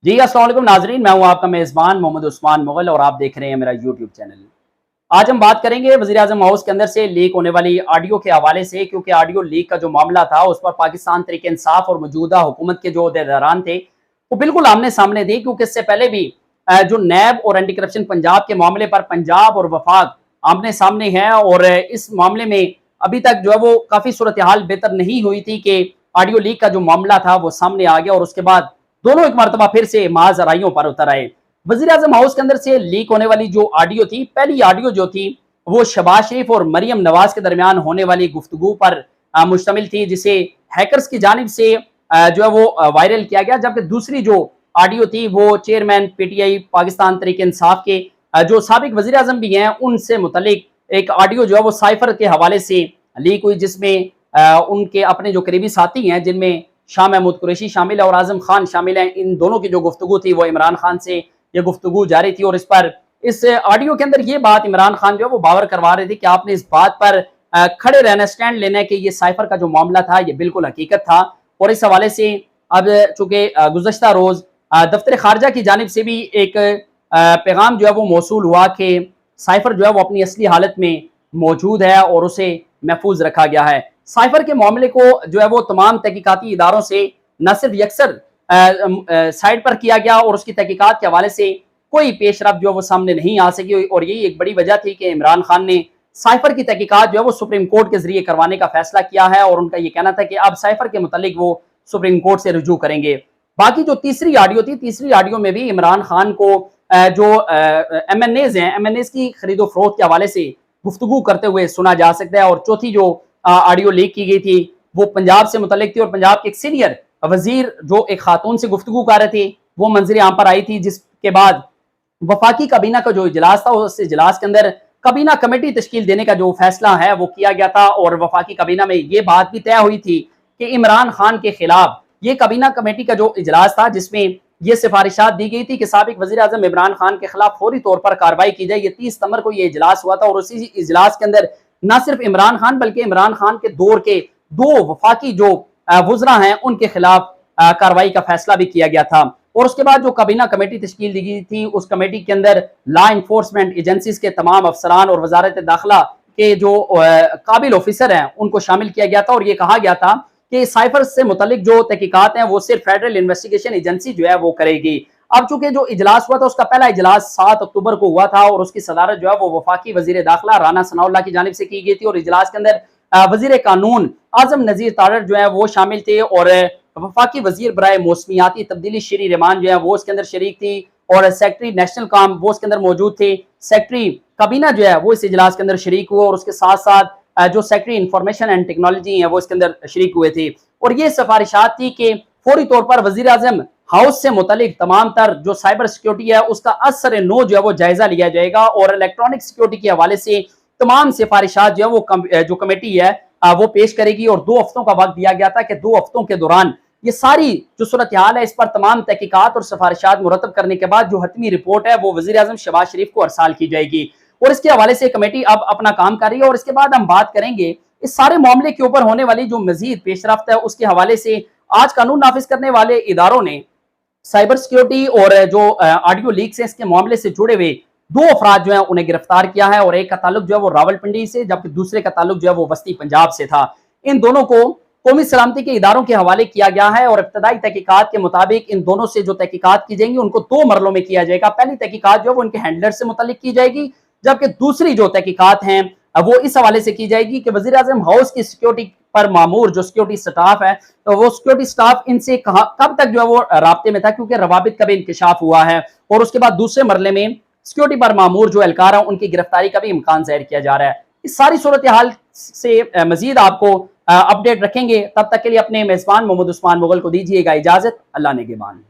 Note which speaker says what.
Speaker 1: जी अस्सलाम वालेकुम नाजरीन, मैं हूं आपका मेज़बान मोहम्मद उस्मान मुगल और आप देख रहे हैं मेरा यूट्यूब चैनल। आज हम बात करेंगे वज़ीर आज़म हाउस के अंदर से लीक होने वाली ऑडियो के हवाले से, क्योंकि ऑडियो लीक का जो मामला था उस पर पाकिस्तान तहरीक इंसाफ और मौजूदा हुकूमत के जो अहदेदारान थे वो बिल्कुल आमने सामने थे। क्योंकि इससे पहले भी जो नैब और एंटी करप्शन पंजाब के मामले पर पंजाब और वफाक आमने सामने है, और इस मामले में अभी तक जो है वो काफ़ी सूरत हाल बेहतर नहीं हुई थी कि ऑडियो लीक का जो मामला था वो सामने आ गया और उसके बाद दोनों एक मरतबा फिर से माजराइयों पर उतर आए। वज़ीर आज़म हाउस के अंदर से लीक होने वाली जो ऑडियो थी, पहली ऑडियो जो थी वो शहबाज शरीफ और मरियम नवाज के दरमियान होने वाली गुफ्तगू पर मुश्तमिल थी, जिसे हैकर्स की जानिब से जो है वो वायरल किया गया। जबकि दूसरी जो ऑडियो थी वो चेयरमैन पीटीआई पाकिस्तान तहरीक इंसाफ के जो साबिक वज़ीर आज़म भी हैं उनसे मुतल्लिक एक ऑडियो जो है वो साइफर के हवाले से लीक हुई, जिसमें उनके अपने जो करीबी साथी हैं जिनमें शाह महमूद कुरैशी शामिल है और आजम खान शामिल हैं, इन दोनों की जो गुफ्तगू थी वो इमरान खान से ये गुफ्तगू जारी थी। और इस ऑडियो के अंदर ये बात इमरान खान जो है वो बावर करवा रहे थे कि आपने इस बात पर खड़े रहना, स्टैंड लेना है कि ये साइफर का जो मामला था ये बिल्कुल हकीकत था। और इस हवाले से अब चूंकि गुज़श्ता रोज दफ्तर खारजा की जानिब से भी एक पैगाम जो है वो मौसूल हुआ कि साइफर जो है वो अपनी असली हालत में मौजूद है और उसे महफूज रखा गया है। साइफर के मामले को जो है वो तमाम तहकीकाती इदारों से न सिर्फ यकसर साइड पर किया गया और उसकी तहकीकात के हवाले से कोई पेशरफ जो है वो सामने नहीं आ सकी, और यही एक बड़ी वजह थी कि इमरान खान ने साइफर की तहकीकात जो है वो सुप्रीम कोर्ट के जरिए करवाने का फैसला किया है। और उनका ये कहना था कि अब साइफर के मुतालिक वो सुप्रीम कोर्ट से रुजू करेंगे। बाकी जो तीसरी ऑडियो थी, तीसरी ऑडियो में भी इमरान खान को जो MNAs हैं, MNAs की खरीदो फरोख्त के हवाले से गुफ्तगू करते हुए सुना जा सकता है। और चौथी जो ऑडियो लीक की गई थी वो पंजाब से मुतल्लिक थी और पंजाब के एक सीनियर वजीर जो एक खातून से गुफ्तगू कर रहे थे वो मंजर आम पर आई थी, जिसके बाद वफाकी काबीना का जो इजलास था उस इजलास के अंदर काबीना कमेटी तश्कील देने का जो फैसला है वो किया गया था। और वफाकी काबीना में ये बात भी तय हुई थी कि इमरान खान के खिलाफ ये काबीना कमेटी का जो इजलास था जिसमें ये सिफारिशात दी गई थी कि साबिक वज़ीर आज़म इमरान खान के खिलाफ फौरी तौर पर कार्रवाई की जाए। ये 30 सितंबर को ये इजलास हुआ था और उसी इजलास के अंदर न सिर्फ इमरान खान बल्कि इमरान खान के दौर के दो वफाकी जो वज़रा हैं उनके खिलाफ कार्रवाई का फैसला भी किया गया था। और उसके बाद जो काबीना कमेटी तश्कील दी गई थी उस कमेटी के अंदर लॉ इन्फोर्समेंट एजेंसीज के तमाम अफसरान और वजारत दाखिला के जो काबिल ऑफिसर हैं उनको शामिल किया गया था। और ये कहा गया था कि साइफर से मुतल्लिक जो तहकीकात हैं वो सिर्फ फेडरल इन्वेस्टिगेशन एजेंसी जो है वो करेगी। अब चूंकि जो इजलास हुआ था उसका पहला इजलास 7 अक्टूबर को हुआ था और उसकी सदारत जो है वो वफाकी वजीर दाखिला राना सनाउल्लाह की जानिब से की गई थी। और इजलास के अंदर वजीर कानून आजम नजीर तारड़ जो है वो शामिल थे और वफाकी वजीर बराए मौसमियाती तब्दीली श्री रहमान जो है वो उसके अंदर शरीक थी और सेक्रेटरी नेशनल काम वो उसके अंदर मौजूद थे। सेक्रेटरी काबीना जो है वो इस इजलास के अंदर शरीक हुए और उसके साथ साथ जो सेक्रेटरी इंफॉर्मेशन एंड टेक्नोलॉजी है वो इसके अंदर शरीक हुए थे। और ये सिफारिशात थी कि फौरी तौर पर वजीर आजम हाउस से मुतलिक तमाम तर जो साइबर सिक्योरिटी है उसका असर नो जो है वो जायजा लिया जाएगा और इलेक्ट्रॉनिक सिक्योरिटी के हवाले से तमाम सिफारिशात जो है वो जो कमेटी है वो पेश करेगी। और 2 हफ्तों का वक्त दिया गया था कि 2 हफ्तों के दौरान ये सारी जो सूरत हाल है इस पर तमाम तहकीकात और सिफारिशात मुरतब करने के बाद जो हतमी रिपोर्ट है वो वजीर आजम शहबाज शरीफ को अरसाल की जाएगी। और इसके हवाले से कमेटी अब अपना काम कर रही है। और इसके बाद हम बात करेंगे इस सारे मामले के ऊपर होने वाली जो मजीद पेशरफ्त है उसके हवाले से। आज कानून नाफिज करने वाले इदारों ने साइबर सिक्योरिटी और जो ऑडियो लीक से इसके मामले से जुड़े हुए 2 अफराद जो है उन्हें गिरफ्तार किया है और एक का ताल्लुक जो है वो रावलपिंडी से जबकि दूसरे का ताल्लुक जो है वो वस्ती पंजाब से था। इन दोनों को कौमी सलामती के इदारों के हवाले किया गया है और इब्तदाई तहकीकात के मुताबिक इन दोनों से जो तहकीकात की जाएंगी उनको 2 मरलों में किया जाएगा। पहली तहकीकात जो है वो उनके हैंडलर से मुतल्लिक की जाएगी, जबकि दूसरी जो तहकीकात हैं वो इस हवाले से की जाएगी कि वजीर आजम हाउस की सिक्योरिटी पर मामूर जो सिक्योरिटी स्टाफ है तो वो सिक्योरिटी स्टाफ इनसे कब तक जो है वो राब्ते में था क्योंकि रवाबित का भी इंकशाफ हुआ है। और उसके बाद दूसरे मरले में सिक्योरिटी पर मामूर जो एहलकार है उनकी गिरफ्तारी का भी इम्कान जाहिर किया जा रहा है। इस सारी सूरत हाल से मजीद आपको अपडेट रखेंगे। तब तक के लिए अपने मेजबान मोहम्मद उस्मान मुगल को दीजिएगा इजाजत। अल्लाह नेगेबान।